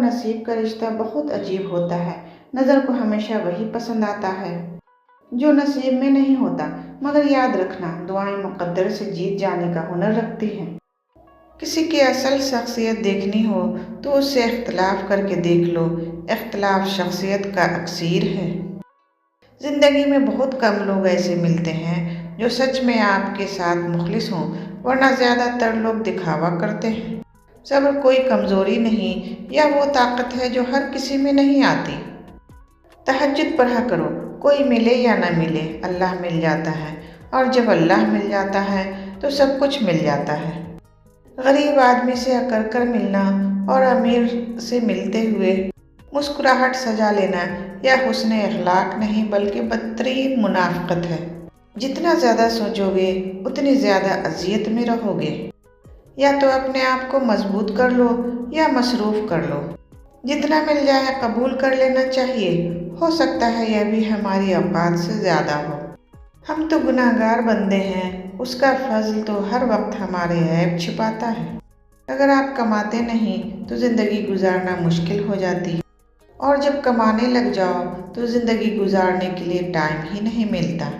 نصیب کا رشتہ بہت عجیب ہوتا ہے، نظر کو ہمیشہ وہی پسند آتا ہے جو نصیب میں نہیں ہوتا، مگر یاد رکھنا دعائیں مقدر سے جیت جانے کا ہنر رکھتی ہیں۔ کسی کی اصل شخصیت دیکھنی ہو تو اس سے اختلاف کر کے دیکھ لو، اختلاف شخصیت کا اکسیر ہے۔ زندگی میں بہت کم لوگ ایسے ملتے ہیں جو سچ میں آپ کے ساتھ مخلص ہوں، ورنہ زیادہ تر لوگ دکھاوا کرتے ہیں۔ صبر کوئی کمزوری نہیں، یہ وہ طاقت ہے جو ہر کسی میں نہیں آتی۔ تہجد پڑھا کرو، کوئی ملے یا نہ ملے اللہ مل جاتا ہے، اور جب اللہ مل جاتا ہے تو سب کچھ مل جاتا ہے۔ غریب آدمی سے اکڑ کر ملنا اور امیر سے ملتے ہوئے مسکراہٹ سجا لینا یہ حسن اخلاق نہیں بلکہ بدترین منافقت ہے۔ جتنا زیادہ سوچو گے اتنی زیادہ اذیت میں رہو گے۔ یا تو اپنے آپ کو مضبوط کر لو یا مصروف کر لو، جتنا مل جائے قبول کر لینا چاہیے، ہو سکتا ہے یہ بھی ہماری اوقات سے زیادہ ہو۔ ہم تو گناہ گار بندے ہیں، اس کا فضل تو ہر وقت ہمارے عیب چھپاتا ہے۔ اگر آپ کماتے نہیں تو زندگی گزارنا مشکل ہو جاتی ہے، اور جب کمانے لگ جاؤ تو زندگی گزارنے کے لیے ٹائم ہی نہیں ملتا۔